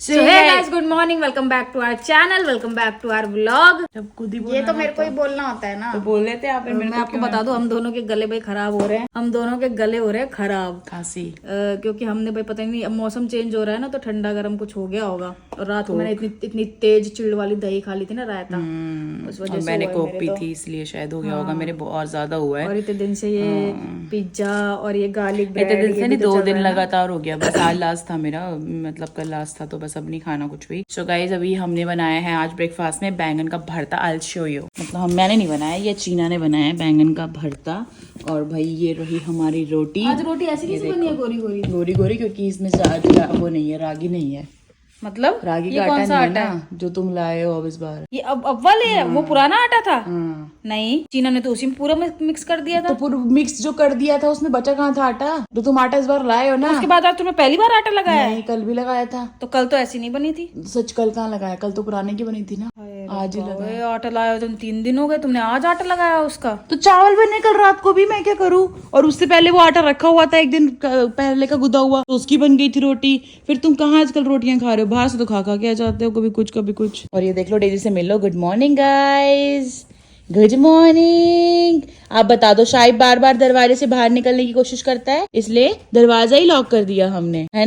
So hey guys, good morning. Welcome back to our channel. Welcome back to our vlog. जब खुद ही ये तो मेरे को ही बोलना होता है ना। तो बोल देते आप। मैं आपको बता दूं, हम दोनों के गले भाई खराब हो रहे हैं। हम दोनों के गले हो रहे हैं खराब, खांसी। क्योंकि हमने भाई पता नहीं, अब मौसम चेंज हो रहा है ना, तो ठंडा गर्म कुछ हो गया होगा। और रात को मैंने इतनी तेज चिड़ वाली दही खा ली थी ना, रायता, उस वजह से मैंने कोक पी थी, इसलिए शायद हो गया होगा। मेरे बहुत ज्यादा हुआ है। और इतने दिन से ये पिज्जा और ये गार्लिक इतने ब्रेड, दिन से नहीं, 2 दिन लगातार हो गया। बस आज लास्ट था मेरा, मतलब कल लास्ट था, तो बस अब नहीं खाना कुछ भी। सो गाइज, अभी हमने बनाया है आज ब्रेकफास्ट में बैंगन का भरता। आई शो यू, मतलब मैंने नहीं बनाया, ये चीना ने बनाया है बैंगन का भरता। और भाई ये रही हमारी रोटी। आज रोटी ऐसी कैसे बनी है, गोरी गोरी गोरी गोरी, क्योंकि इसमें वो नहीं है, रागी नहीं है। मतलब रागी का आटा नहीं है ना, जो तुम लाए हो अब इस बार। ये अब वाले है, वो पुराना आटा था। हाँ। नहीं, चीना ने तो उसी में पूरा मिक्स कर दिया था। तो पूरा मिक्स जो कर दिया था, उसमें बचा कहाँ था आटा? जो तुम आटा इस बार लाए हो ना। उसके बाद आज तुमने पहली बार आटा लगाया है? नहीं, कल भी लगाया था। तो कल तो ऐसी नहीं बनी थी। सच, कल कहाँ लगाया? कल तो पुराने की बनी थी ना, आज ही लगाया। आटा लाया तुम 3 दिन हो गए, तुमने आज आटा लगाया उसका। तो चावल बने कल रात को भी, मैं क्या करूँ? और उससे पहले वो आटा रखा हुआ था एक दिन पहले का गुदा हुआ, तो उसकी बन गई थी रोटी। फिर तुम कहाँ आजकल रोटियां खा रहे हो? बाहर से तो खा खा के जाते हो, कभी कुछ कभी कुछ। और ये देख लो, डेजी से मिल लो। Good morning guys, good morning. आप बता दो, शायद बार बार दरवाजे से बाहर निकलने की कोशिश करता है, इसलिए दरवाजा ही लॉक कर दिया हमने, है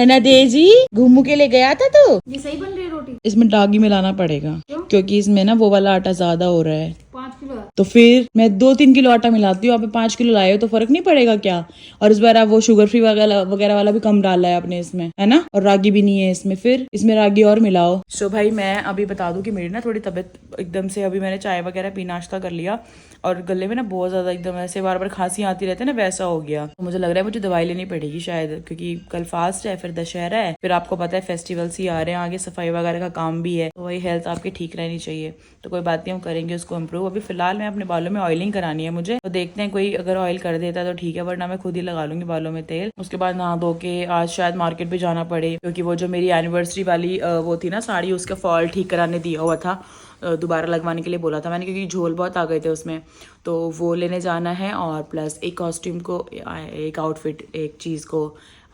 ना डेजी? घूमू के लिए गया था तो। ये सही बन रही है रोटी? इसमें डागी मिलाना पड़ेगा, क्योंकि इसमें ना वो वाला आटा ज्यादा हो रहा है। 5 किलो है। तो फिर मैं 2-3 किलो आटा मिलाती हूँ, आप 5 किलो लाए हो, तो फर्क नहीं पड़ेगा क्या? और इस बार आप वो शुगर फ्री वगैरह वाला भी कम डाला है आपने इसमें, है ना? और रागी भी नहीं है इसमें, फिर इसमें रागी और मिलाओ। सो भाई, मैं अभी बता दूं कि मेरी ना थोड़ी तबीयत एकदम से, अभी मैंने चाय वगैरह पी, नाश्ता कर लिया, और गले में ना बहुत ज्यादा एकदम ऐसे बार बार खांसी आती रहती है ना, वैसा हो गया। तो मुझे लग रहा है मुझे दवाई लेनी पड़ेगी शायद, क्योंकि कल फास्ट है, फिर दशहरा है, फिर आपको पता है फेस्टिवल्स ही आ रहे हैं आगे, सफाई वगैरह का काम भी है, तो वही हेल्थ आपकी ठीक रहनी चाहिए। तो कोई बात नहीं, हम करेंगे उसको इम्प्रूव। अभी फिलहाल मैं अपने बालों में ऑयलिंग करानी है मुझे, तो देखते हैं कोई अगर ऑयल कर देता है तो ठीक है, वरना मैं खुद ही लगा लूंगी बालों में तेल। उसके बाद नहा धो के आज शायद मार्केट भी जाना पड़े, क्योंकि वो जो मेरी एनिवर्सरी वाली वो थी ना साड़ी, उसका फॉल ठीक कराने दिया हुआ था, दोबारा लगवाने के लिए बोला था मैंने, क्योंकि झोल बहुत आ गए थे उसमें, तो वो लेने जाना है। और प्लस एक कॉस्ट्यूम को, एक आउटफिट, एक चीज़ को,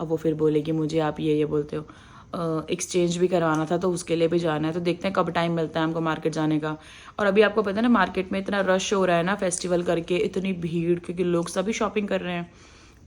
अब वो फिर बोलेगी मुझे आप ये बोलते हो, एक्सचेंज भी करवाना था, तो उसके लिए भी जाना है। तो देखते हैं कब टाइम मिलता है हमको मार्केट जाने का। और अभी आपको पता है ना, मार्केट में इतना रश हो रहा है ना फेस्टिवल करके, इतनी भीड़, क्योंकि लोग सभी शॉपिंग कर रहे हैं,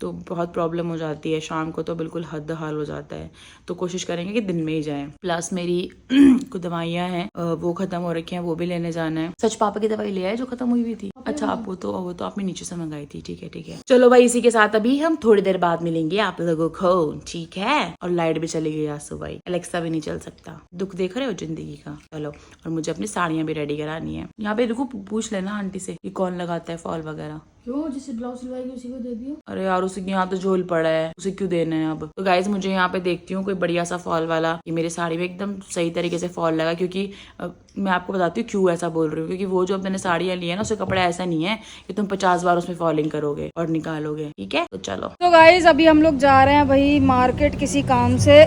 तो बहुत प्रॉब्लम हो जाती है। शाम को तो बिल्कुल हद हाल हो जाता है, तो कोशिश करेंगे कि दिन में ही जाएं। प्लस मेरी कुछ दवाइयाँ हैं, वो खत्म हो रखी हैं, वो भी लेने जाना है। सच, पापा की दवाई ले आए जो खत्म हुई थी? अच्छा, आप वो तो आपने नीचे से मंगाई थी, ठीक है। चलो भाई, इसी के साथ अभी हम थोड़ी देर बाद मिलेंगे आप लोगों को, ठीक है? और लाइट भी चली गई आज सुबह, अलेक्सा भी नहीं चल सकता। दुख देख रहे हो जिंदगी का। चलो, और मुझे अपनी साड़ियाँ भी रेडी करानी है। यहाँ पे रुको, पूछ लेना आंटी से कि कौन लगाता है फॉल वगैरह। क्यों? जिससे ब्लाउज सिलवाएगी उसी को दे दियो। अरे यार, उसी के यहाँ तो झोल पड़ा है, उसे क्यों देना है अब? तो गाइज, मुझे यहाँ पे देखती हूँ कोई बढ़िया सा फॉल वाला, कि मेरी साड़ी में एकदम सही तरीके से फॉल लगा। क्योंकि मैं आपको बताती हूँ क्यों ऐसा बोल रही हूँ, क्योंकि वो जो मैंने साड़ियाँ ली है ना, उसका कपड़ा ऐसा नहीं है कि तुम 50 बार उसमें फॉलिंग करोगे और निकालोगे, ठीक है? तो चलो। तो गाइज, अभी हम लोग जा रहे हैं भाई मार्केट किसी काम से।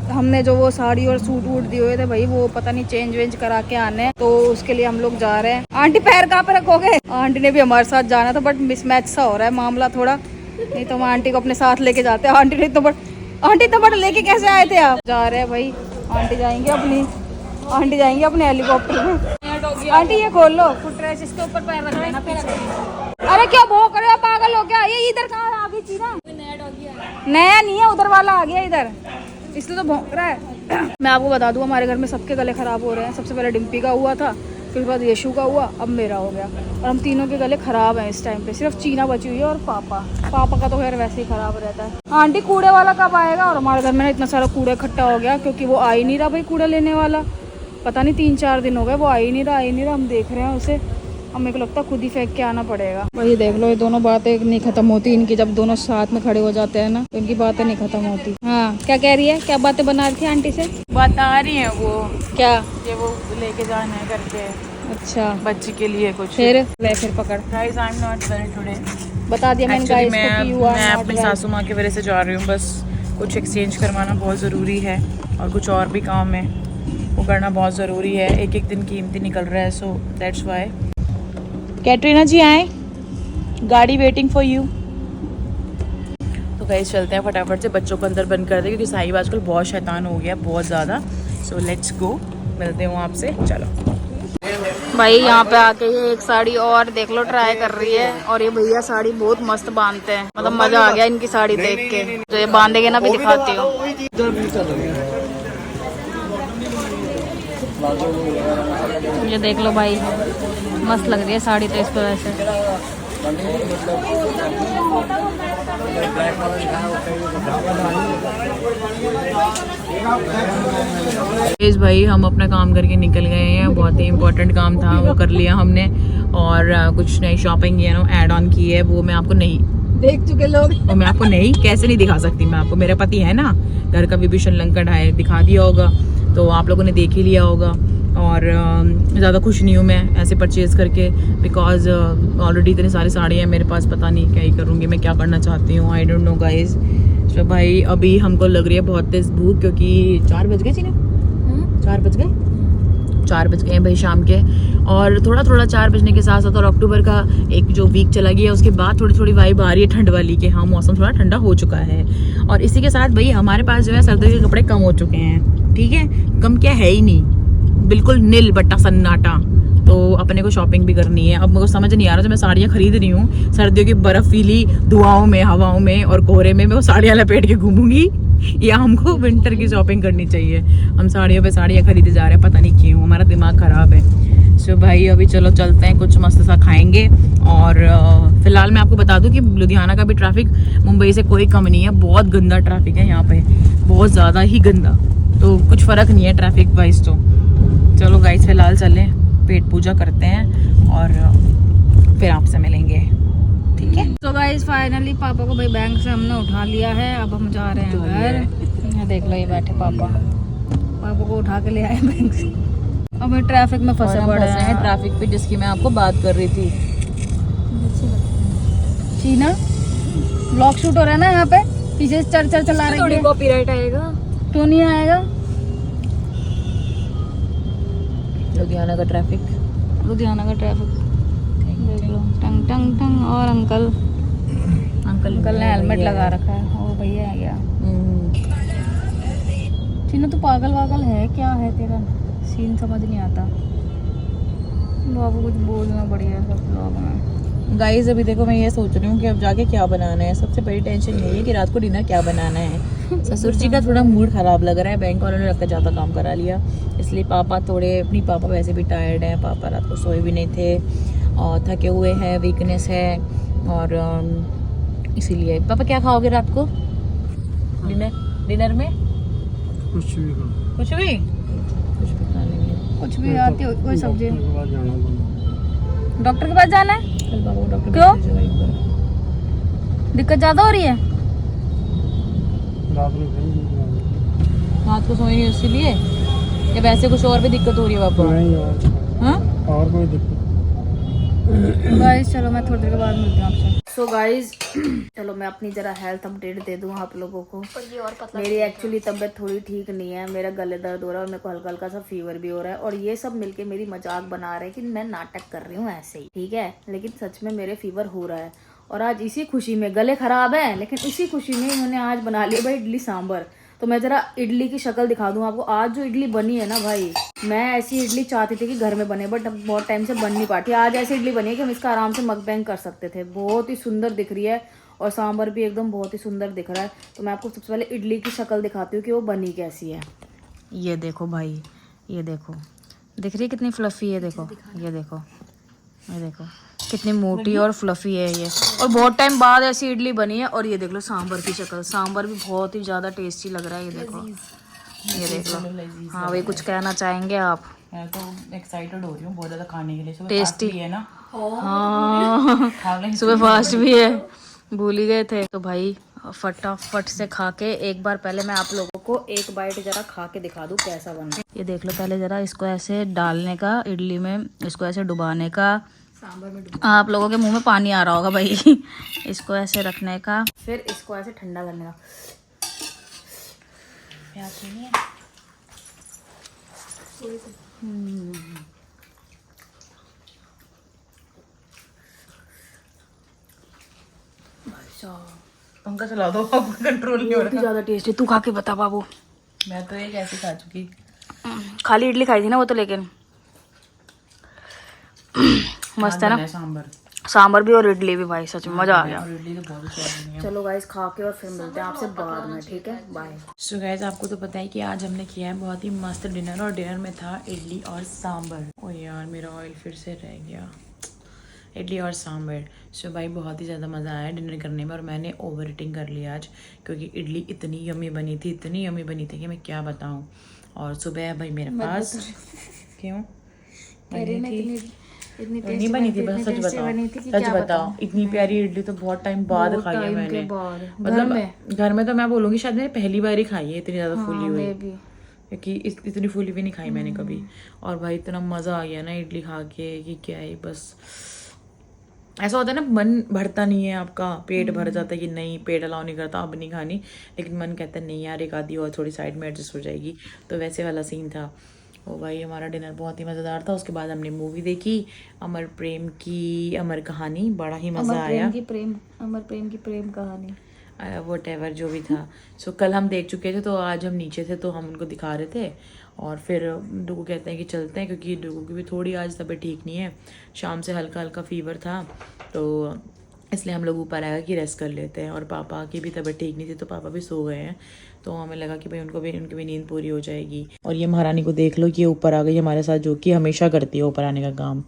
हमने जो वो साड़ी और सूट वूट दिए हुए थे भाई, वो पता नहीं चेंज वेंज करा के आने हैं, तो उसके लिए हम लोग जा रहे हैं। आंटी पैर कहाँ पे रखोगे? आंटी ने भी हमारे साथ जाना था, बट मिसमैच सा हो रहा है मामला थोड़ा, नहीं तो हम आंटी को अपने साथ लेके जाते हैं। आंटी तो बड़ा लेके कैसे आए थे आप? जा रहे हैं भाई, आंटी जाएंगे अपने हेलीकॉप्टर में। आंटी ये खोल लो फुटरेस्ट, इसके ऊपर पैर रख देना पीछे। अरे क्या भौंक रहे हो, पागल हो क्या? ये इधर कहाँ आ गई थी ना? नया डॉगी है। नया नहीं है, उधर वाला आ गया इधर, इसलिए तो भौंक रहा है। मैं आपको बता दूं, हमारे घर में सबके गले खराब हो रहे हैं। सबसे पहले डिम्पी का हुआ था, फिर उसके बाद यशु का हुआ, अब मेरा हो गया, और हम तीनों के गले खराब हैं इस टाइम पे। सिर्फ चीना बची हुई है और पापा का तो खैर वैसे ही खराब रहता है। आंटी कूड़े वाला कब आएगा? और हमारे घर में ना इतना सारा कूड़ा इकट्ठा हो गया, क्योंकि वो आ ही नहीं रहा भाई कूड़ा लेने वाला। पता नहीं 3-4 दिन हो गए वो आ ही नहीं रहा। हम देख रहे हैं उसे, अब मेरे को लगता है खुद ही फेंक के आना पड़ेगा। वही देख लो, ये दोनों बातें नहीं खत्म होती इनकी, जब दोनों साथ में खड़े हो जाते हैं ना, तो इनकी बातें नहीं खत्म होती। हाँ, क्या कह रही है? क्या बातें बना रही थी आंटी से? बता रही है वो, क्या? ये वो लेके जाना है करके, अच्छा, बच्ची के लिए कुछ। फिर पकड़। Guys, I am not well today. बता दिया मैंने Actually, गाइस को कि मैं अपनी सासू माँ की वजह से जा रही हूँ, बस कुछ एक्सचेंज करवाना बहुत ज़रूरी है, और कुछ और भी काम है, वो करना बहुत ज़रूरी है। एक दिन कीमती निकल रहा है, सो दैट्स वाई। कैटरीना जी आए, गाड़ी वेटिंग फॉर यू। तो गाइस चलते हैं फटाफट से, बच्चों को अंदर बंद कर दे क्योंकि साहिब आजकल बहुत शैतान हो गया, बहुत ज़्यादा। सो लेट्स गो, मिलते हूँ आपसे, चलो। भाई यहाँ पे आके ये एक साड़ी और देख लो ट्राई कर रही है, और ये भैया साड़ी बहुत मस्त बांधते हैं, मतलब मजा आ गया इनकी साड़ी देख के। तो ये बांधेंगे ना भी दिखाती हूँ। ये देख लो भाई, मस्त लग रही है साड़ी तो इस पर वैसे। इस भाई हम अपना काम करके निकल गए हैं, बहुत ही इम्पोर्टेंट काम था वो कर लिया हमने, और कुछ नई शॉपिंग की है, ऐड ऑन की है, वो मैं आपको नहीं देख चुके लोग, वो मैं आपको नहीं कैसे नहीं दिखा सकती मैं आपको। मेरा पति है ना घर का विभीषण लंकन है, दिखा दिया होगा तो आप लोगों ने देख ही लिया होगा। और ज़्यादा खुश नहीं हूँ मैं ऐसे परचेज़ करके, बिकॉज ऑलरेडी इतनी सारी साड़ियाँ हैं मेरे पास, पता नहीं क्या ही करूँगी मैं, क्या करना चाहती हूँ, आई डोंट नो गाइज। तो भाई अभी हमको लग रही है बहुत तेज़ भूख, क्योंकि 4 बज गए थी ना, 4 बज गए भाई शाम के। और थोड़ा थोड़ा 4 बजने के साथ साथ, और अक्टूबर का एक जो वीक चला गया उसके बाद थोड़ी थोड़ी वाइब आ रही है ठंड वाली के, हाँ मौसम थोड़ा ठंडा हो चुका है। और इसी के साथ भाई हमारे पास जो है सर्दियों के कपड़े कम हो चुके हैं, ठीक है, कम क्या है ही नहीं, बिल्कुल नील बट्टा सन्नाटा। तो अपने को शॉपिंग भी करनी है। अब मुझे समझ नहीं आ रहा, जो मैं साड़ियाँ खरीद रही हूँ सर्दियों की बर्फीली धुआओं में, हवाओं में और कोहरे में मैं वो साड़ियाँ लपेट के घूमूंगी, या हमको विंटर की शॉपिंग करनी चाहिए। हम साड़ियों पे साड़ियाँ खरीदे जा रहे हैं, पता नहीं क्यों, हमारा दिमाग खराब है। सो भाई अभी चलो चलते हैं, कुछ मस्त सा खाएंगे। और फिलहाल मैं आपको बता दूं कि लुधियाना का भी ट्रैफिक मुंबई से कोई कम नहीं है, बहुत गंदा ट्रैफिक है यहाँ पे, बहुत ज़्यादा ही गंदा, तो कुछ फ़र्क नहीं है ट्रैफिक वाइज। तो चलो गाइस फिलहाल चलें, पेट पूजा करते हैं और फिर आपसे मिलेंगे, ठीक है। तो गाइस फाइनली पापा को भाई बैंक से हमने उठा लिया है, अब हम जा रहे हैं घर। ये देख लो, ये बैठे पापा को उठा के ले आए बैंक से। अब ट्रैफिक में फंसे पड़े हैं, ट्रैफिक पे जिसकी मैं आपको बात कर रही थी। शीना ब्लॉग शूट हो रहा है ना यहाँ पे, पीछे से चल चला रही है, कॉपीराइट आएगा, क्यों नहीं आएगा। लुधियाना का ट्रैफिक देख लो, टंग टंग टंग। और अंकल ने हेलमेट लगा रखा है, वो भैया है क्या। शीना तू पागल वागल है क्या, है तेरा सीन समझ नहीं आता। बाबू कुछ बोलना बढ़िया सब ब्लॉग में। गाइस अभी देखो मैं ये सोच रही हूँ कि अब जाके क्या बनाना है, सबसे बड़ी टेंशन यही है कि रात को डिनर क्या बनाना है। ससुर जी का थोड़ा मूड खराब लग रहा है, बैंक वालों ने रखकर ज़्यादा काम करा लिया, इसलिए पापा वैसे भी टायर्ड हैं, पापा रात को सोए भी नहीं थे और थके हुए हैं, वीकनेस है, और इसीलिए। पापा क्या खाओगे रात को डिनर में? कुछ भी खा लेंगे, कुछ भी आती हो कोई सब्जी। डॉक्टर के पास जाना है? कल बाबा को डॉक्टर क्यों? भेजेगा एक बार। दिक्कत ज्यादा हो रही है? रात को सोए नहीं इसीलिए, या वैसे कुछ और भी दिक्कत हो रही है पापा? हाँ और कोई दिक्कत? गाइस चलो मैं थोड़ी देर के बाद मिलती हूँ आपसे। सो गाइस चलो मैं अपनी जरा हेल्थ अपडेट दे दूँ आप लोगों को। मेरी एक्चुअली तबीयत थोड़ी ठीक नहीं है, मेरा गले दर्द हो रहा है और मेरे को हल्का हल्का सा फीवर भी हो रहा है, और ये सब मिलके मेरी मजाक बना रहे हैं कि मैं नाटक कर रही हूँ ऐसे ही, ठीक है, लेकिन सच में मेरे फीवर हो रहा है। और आज इसी खुशी में, गले खराब है लेकिन इसी खुशी में इन्होंने आज बना लिया भाई इडली सांभर। तो मैं जरा इडली की शक्ल दिखा दूं आपको। आज जो इडली बनी है ना भाई, मैं ऐसी इडली चाहती थी कि घर में बने, बट बहुत टाइम से बन नहीं पाती। आज ऐसी इडली बनी है कि हम इसका आराम से मकबैंग कर सकते थे। बहुत ही सुंदर दिख रही है और सांभर भी एकदम बहुत ही सुंदर दिख रहा है। तो मैं आपको सबसे पहले इडली की शक्ल दिखाती हूँ कि वो बनी कैसी है। ये देखो भाई, ये देखो, दिख रही है कितनी फ्लफी है, देखो ये देखो, ये देखो कितनी मोटी और फ्लफी है ये, और बहुत टाइम बाद ऐसी इडली बनी है। और ये देख लो सांभर की शक्ल, सांभर भी बहुत ही ज़्यादा टेस्टी लग रहा है, ये देखो, ये देख लो। हाँ भाई कुछ कहना चाहेंगे आप? मैं तो एक्साइटेड हो रही हूँ बहुत ज़्यादा खाने के लिए, सुबह टेस्टी है ना। हाँ सुबह फास्ट भी है, भूल ही गए थे। तो भाई फटाफट से खा के एक बार पहले मैं आप लोगों को एक बाइट जरा खा के दिखा दूँ कैसा बना। ये देख लो पहले जरा, इसको ऐसे डालने का इडली में, इसको ऐसे डुबाने का। आप लोगों के मुंह में पानी आ रहा होगा भाई। इसको ऐसे रखने का, फिर इसको ऐसे ठंडा करने का। पंखा चला दो, आपका कंट्रोल नहीं हो इतनी रहा। ज्यादा टेस्टी, तू खा के बता बाबू। मैं तो एक ऐसी खा चुकी। खाली इडली खाई थी ना वो तो, लेकिन मस्त है ना सांबर। सांबर भी और इडली भी, भाई सच में मजा आ गया। और इडली तो बहुत स्वाद है। चलो गाइस खा के और फिर मिलते हैं आपसे बाद में, ठीक है, बाय। सो गाइस आपको तो पता है कि आज हमने किया है बहुत ही मस्त डिनर, और डिनर में था इडली और सांबर। ओ यार मेरा ऑयल फिर से रह गया। इडली और सांबर। सो भाई बहुत ही ज़्यादा मज़ा आया डिनर करने में, और मैंने ओवर ईटिंग कर लिया आज, क्योंकि इडली इतनी यम्मी बनी थी, इतनी यम्मी बनी थी कि मैं क्या बताऊँ। और सुबह भाई मेरे पास क्यों नहीं बनी थी, बस सच बताओ, सच बताओ, इतनी प्यारी इडली तो बहुत टाइम बाद खाई है मैंने। मतलब घर में तो मैं बोलूँगी शायद मैंने पहली बार ही खाई है इतनी ज़्यादा फूली हुई, क्योंकि इतनी फूली भी नहीं खाई मैंने कभी। और भाई इतना मज़ा आ गया ना इडली खा के कि क्या है, बस ऐसा होता है ना, मन भरता नहीं है आपका, पेट भर जाता है कि नहीं पेट अलाउ नहीं करता अब नहीं खानी, लेकिन मन कहता है नहीं यार एक आधी और थोड़ी साइड में एडजस्ट हो जाएगी, तो वैसे वाला सीन था। ओ भाई हमारा डिनर बहुत ही मज़ेदार था। उसके बाद हमने मूवी देखी अमर प्रेम की अमर कहानी, बड़ा ही मज़ा आया। अमर प्रेम की प्रेम कहानी, वट एवर जो भी था। सो कल हम देख चुके थे, तो आज हम नीचे थे तो हम उनको दिखा रहे थे, और फिर डुगू कहते हैं कि चलते हैं, क्योंकि डुगू की भी थोड़ी आज तबीयत ठीक नहीं है, शाम से हल्का हल्का फीवर था, तो इसलिए हम लोग ऊपर आया कि रेस्ट कर लेते हैं। और पापा की भी तबीयत ठीक नहीं थी, तो पापा भी सो गए हैं, तो हमें लगा कि भाई उनकी भी नींद पूरी हो जाएगी। और ये महारानी को देख लो कि ये ऊपर आ गई हमारे साथ, जो कि हमेशा करती है ऊपर आने का काम,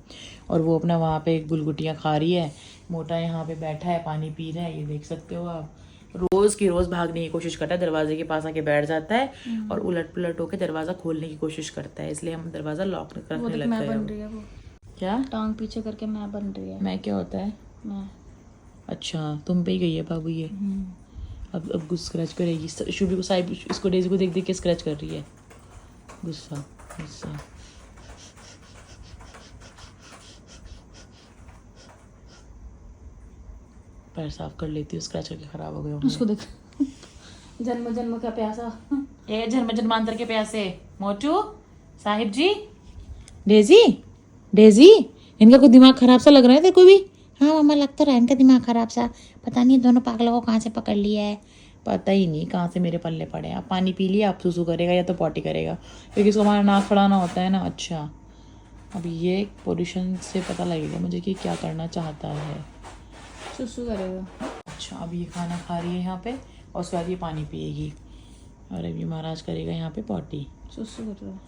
और वो अपना वहाँ पे गुलगुटियाँ खा रही है। मोटा यहाँ पे बैठा है पानी पी रहा है, ये देख सकते हो आप। रोज की रोज भागने की कोशिश करता है, दरवाजे के पास आके बैठ जाता है और उलट पुलट होकर दरवाजा खोलने की कोशिश करता है, इसलिए हम दरवाजा लॉक रखने लग गए हैं। क्या टांग पीछे करके मैं बन रही है। मैं क्या होता है? मैं अच्छा तुम पे ही गई है बाबू ये। अब स्क्रैच करेगी शुभी को, साइब इसको डेजी को देख देख के स्क्रैच कर रही है। गुस्सा गुस्सा। पैर साफ कर लेती हूँ, स्क्रैच करके खराब हो गए होंगे। उसको देख जन्म जन्म का प्यासा, ए जन्म जन्मांतर के प्यासे। मोटू साहिब जी, डेजी डेजी, इनका कोई दिमाग खराब सा लग रहा है तेरे को भी? हाँ मामा लग तो रहा है इनका दिमाग खराब सा, पता नहीं दोनों पागलों को कहाँ से पकड़ लिया है, पता ही नहीं कहाँ से मेरे पल्ले पड़े। आप पानी पी लिया, आप सुसु करेगा या तो पॉटी करेगा, क्योंकि इसको हमारा नाक खड़ाना होता है ना। अच्छा अब ये पोजीशन से पता लगेगा मुझे कि क्या करना चाहता है। सुसु करेगा। अच्छा अब ये खाना खा रही है यहाँ पे, और उसके बाद ये पानी पिएगी, और अब ये महाराज करेगा यहाँ पे पॉटी। सुसु कर रहा है,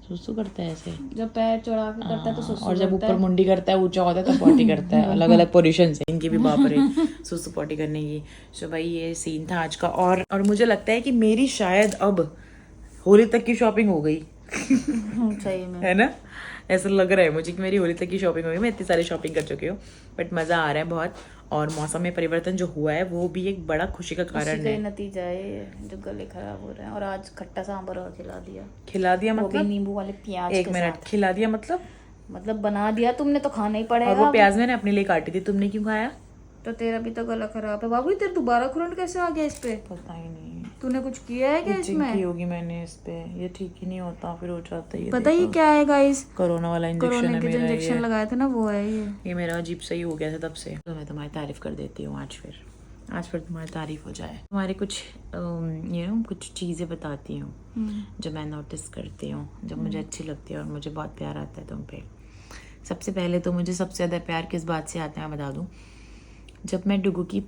सुसु करता है ऐसे, जब पैर चढ़ा के करता है तो सुसु, और जब ऊपर मुंडी करता है ऊंचा होता है तो पॉटी करता है। अलग अलग पोजीशन से इनकी भी बाप रे सुसु पॉटी करने की। सो भाई ये सीन था आज का। और मुझे लगता है कि मेरी शायद अब होली तक की शॉपिंग हो गई सही में है ना, ऐसा लग रहा है मुझे कि मेरी होली तक की शॉपिंग हो गई। मैं इतनी सारी शॉपिंग कर चुकी हूँ, बट मज़ा आ रहा है बहुत। और मौसम में परिवर्तन जो हुआ है वो भी एक बड़ा खुशी का कारण है। नतीजा है जो गले खराब हो रहे हैं। और आज खट्टा सांभर और खिला दिया मतलब नींबू वाले प्याज एक मिनट, खिला दिया मतलब बना दिया तुमने तो खाना ही पड़ेगा। और वो प्याज मैंने अपने लिए काटी थी, तुमने क्यों खाया? तो तेरा भी तो गला खराब है बाबू, तेरा दोबारा खुरंट कैसे आ गया इस पे? पता ही नहीं, तूने कुछ किया है क्या इसमें? की होगी मैंने इस पे, ये ठीक ही नहीं होता, फिर हो जाता है। पता ही क्या है गाइस, कोरोना वाला इंजेक्शन है मेरा, इंजेक्शन लगाया था ना वो है ये मेरा अजीब सही हो गया था तब से। तो मैं तुम्हारी तारीफ कर देती हूँ आज फिर तुम्हारी तारीफ हो जाए। तुम्हारे कुछ कुछ चीज़ें बताती हूँ जो मैं नोटिस करती हूँ, जो मुझे अच्छी लगती है और मुझे बहुत प्यार आता है तुम पे। सबसे पहले तो मुझे सबसे ज़्यादा प्यार किस बात से आता है मैं बता दूँ, जब मैं डुगू की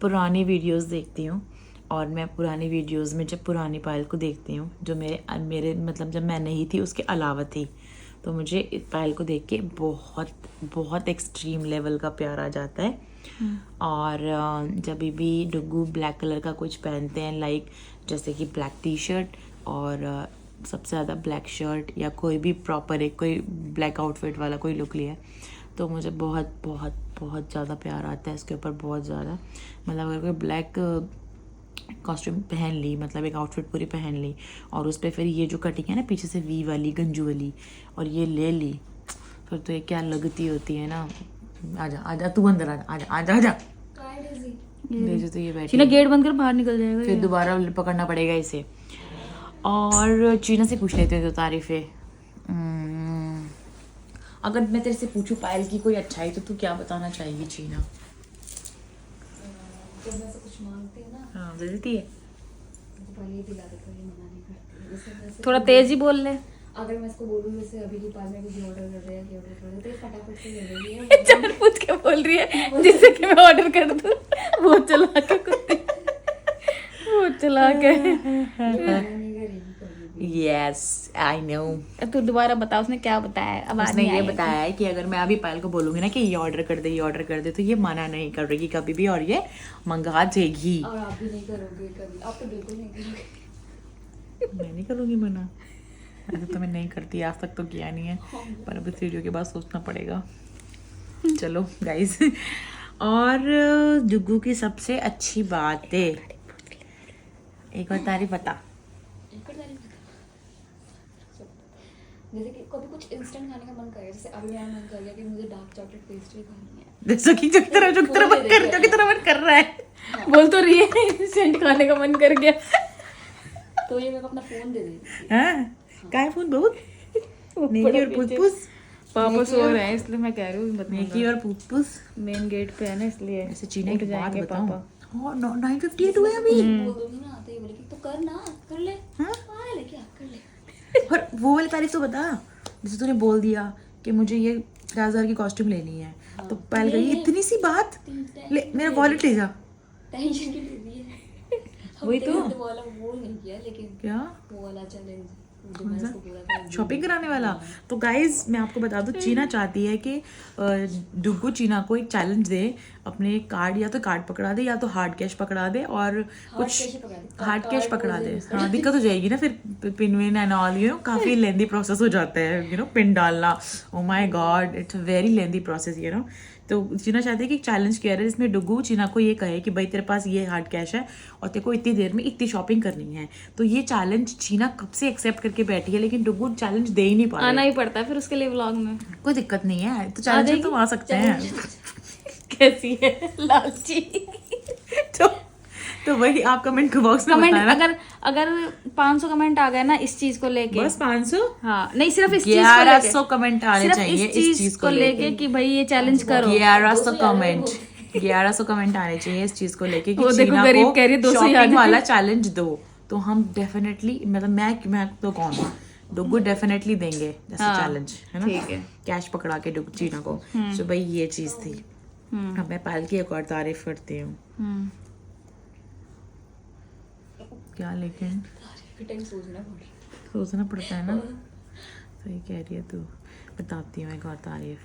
पुरानी वीडियोस देखती हूँ, और मैं पुरानी वीडियोस में जब पुरानी पायल को देखती हूँ जो मेरे मतलब जब मैं नहीं थी उसके अलावा थी, तो मुझे इस पायल को देख के बहुत बहुत एक्सट्रीम लेवल का प्यार आ जाता है। और जब भी डुगू ब्लैक कलर का कुछ पहनते हैं, लाइक जैसे कि ब्लैक टी शर्ट और सबसे ज़्यादा ब्लैक शर्ट, या कोई भी प्रॉपर एक कोई ब्लैक आउटफिट वाला कोई लुक लिया, तो मुझे बहुत बहुत बहुत ज़्यादा प्यार आता है इसके ऊपर, बहुत ज़्यादा। मतलब अगर कोई ब्लैक कॉस्ट्यूम पहन ली, मतलब एक आउटफिट पूरी पहन ली, और उस पर फिर ये जो कटिंग है ना पीछे से वी वाली गंजू वाली, और ये ले ली, फिर तो ये क्या लगती होती है ना। आजा आजा तू अंदर आजा आजा आजा आजा, देखो तो ये बैठी चीना गेट बंद कर बाहर निकल जाएगा, फिर दोबारा पकड़ना पड़ेगा इसे। और चीना से पूछ लेते हैं तो तारीफें। अगर मैं तेरे से पूछूं पायल की कोई अच्छाई, तो तू क्या बताना चाहेगी चीना? जब मैं से कुछ मांगती हूँ ना हाँ दे देती है। तो पहले ही दिला देती हूँ, ये मना नहीं करती है। जैसे थोड़ा तेज ही बोल ले। अगर मैं इसको बोलूँ जैसे अभी के पास में कुछ ऑर्डर कर रहे हैं कि ऑर्डर कर रहे हैं तो ये फटाफट से ले रही है। जानबूझ के बोल रही है जिससे कि मैं ऑर्डर कर दूँ। वो चला के कुत्ते, वो चला के। मना नहीं करेगी कभी भी। Yes I know. तू दोबारा बता उसने क्या बताया। अब आज उसने नहीं ये आएगा। बताया है कि अगर मैं अभी पायल को बोलूंगी ना कि ये ऑर्डर कर दे, ये ऑर्डर कर दे, तो ये मना नहीं करेगी कभी भी और ये मंगा देगी। और आप भी नहीं करोगे कभी, आप तो बिल्कुल नहीं करोगे। मैं नहीं करूँगी मना, ऐसे तो मैं नहीं करती, आज तक तो किया नहीं है, पर अभी इस वीडियो के बाद सोचना पड़ेगा। चलो गाइस, और जुग्गू की सबसे अच्छी बात है, एक और तारीफ बता। जैसे कि कभी कुछ इंस्टेंट खाने का मन करे, जैसे अभी मेरा मन कर गया कि मुझे डार्क चॉकलेट पेस्ट्री खानी है। जैसे कि जो की तरह मन कर रहा है, बोल तो रही है इंस्टेंट खाने का मन कर गया। तो ये मेरे को अपना फोन दे देगी। हाँ काय फोन बहुत नेकी और पुसपुस पापा सो रहे हैं इसलिए मैं कह रही हूँ नेकी और पुसपुस मेन गेट पे है ना इसलिए। ऐसे चीने की उठ बात जाएंगे बताऊं। पापा। हाँ 9:58 हुए अभी। बोल दूंगी ना तो ये बोलेगी तो कर ना, कर ले। हाँ? ले क्या कर ले। और वो वाली तारीफ तो बता, जैसे तूने बोल दिया कि मुझे ये 50,000 की कॉस्ट्यूम लेनी है, तो पहले गई इतनी सी बात, ले मेरा वॉलेट ले जा। टेंशन की ले ली है। वही तो। वाला वो नहीं किया लेकिन क्या वो वाला चैलेंज जो मैंने उसको बोला था। शॉपिंग कराने वाला। तो गाइज मैं आपको बता दूं, चीना चाहती है कि डुग्गू चीना को एक चैलेंज दे, अपने कार्ड या तो कार्ड पकड़ा दे या तो हार्ड कैश पकड़ा दे और कुछ हार्ड कैश पकड़ा दे। हाँ दिक्कत हो जाएगी ना फिर, pin win and all you know, काफी लेंदी प्रोसेस हो जाता है यू नो पिन डालना। Oh my God it's a very lengthy process you know. तो चीना चाहती है कि एक चैलेंज किया है जिसमें डुग्गू चीना को ये कहे कि भाई तेरे पास ये हार्ड कैश है और तेरे को इतनी देर में इतनी शॉपिंग करनी है। तो ये चैलेंज चीना कब से एक्सेप्ट करके बैठी है, लेकिन डुग्गू चैलेंज दे ही नहीं पा रहा। आना ही पड़ता है फिर उसके लिए व्लॉग में। कोई दिक्कत नहीं है, तो चैलेंज तो आ सकते हैं। कैसी है लालची। तो वही आप कमेंट बॉक्स में कमेंट बताना। अगर 500 कमेंट आ गए ना इस चीज को लेके, बस 500 हाँ नहीं सिर्फ इस चीज को 1100 लेके, कमेंट आने सिर्फ चाहिए इस चीज को लेके कि भाई ये चैलेंज करो। 1100 कमेंट 1100 कमेंट आने चाहिए इस चीज को लेके कि वो देखो चीना गरीब को कह रही है 200 शॉपिंग याद है। वाला चैलेंज दो, तो हम डेफिनेटली, मतलब मैं तो कौन हूँ, डुग्गू डेफिनेटली देंगे जैसे हाँ, चैलेंज है ना। ठीक है। कैश पकड़ा के डुग्गू चीना को। तो भाई ये चीज थी। अब मैं पायल की एक और तारीफ करती हूँ। क्या लेकिन सोचना पड़ता है ना। सही कह रही है तू। बताती हूँ एक और तारीफ।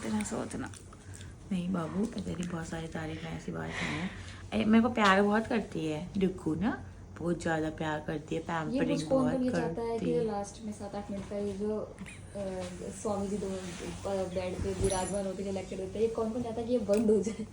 तेरा सोचना नहीं बाबू, तेरी बहुत सारी तारीफ है, ऐसी बात नहीं है। मेरे को प्यार बहुत करती है डुग्गू ना, बहुत ज्यादा प्यार करती है, पैम्परिंग बहुत करती है। लास्ट में 7-8 मिनट का ये जो स्वामी जी दो बेड पे विराजमान होते हैं लेक्चर देते हैं, ये कौन चाहता है कि ये बंद हो जाए।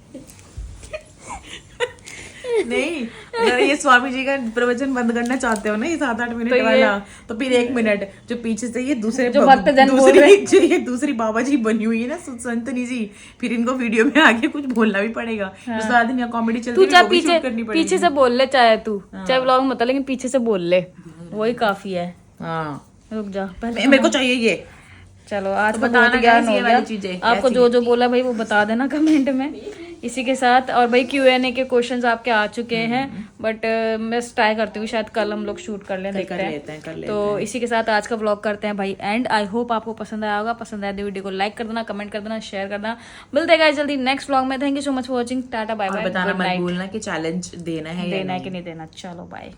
नहीं, अगर ये स्वामी जी का प्रवचन बंद करना चाहते हो ना, ये 7-8 मिनट वाला, तो फिर 1 मिनट जो पीछे से ये दूसरे जो भक्तजन बोल रहे हैं। जो ये दूसरी बाबा जी बनी हुई है ना संतनी जी, फिर इनको वीडियो में आगे कुछ बोलना भी पड़ेगा। तो सारा दिन यहाँ कॉमेडी चलती तू है, चाहे वो भी शूट करनी पड़ेगी। पीछे से बोल ले, चाहे तू चाहे व्लॉग में बता, लेकिन पीछे से बोल ले, वही काफी है। हाँ रुक जा पहले मेरे को चाहिए ये। चलो आज तो का बताना बहुत ज्ञान guys, हो ये गया। वाली चीजें आपको ऐसी। जो जो बोला भाई वो बता देना कमेंट में। इसी के साथ और भाई Q&A के क्वेश्चंस आपके आ चुके हैं, बट मैं ट्राई करती हूँ शायद कल हम लोग शूट कर लें, देखते हैं। तो इसी के साथ आज का व्लॉग करते हैं भाई एंड। आई होप आपको पसंद आया होगा। पसंद आया तो वीडियो को लाइक कर देना, कमेंट कर देना, शेयर कर देना। मिलते हैं जल्दी नेक्स्ट व्लॉग में। Thank you so much for watching. Tata bye bye. बताना मत भूलना कि चैलेंज देना है या देना है कि नहीं देना। चलो बाय।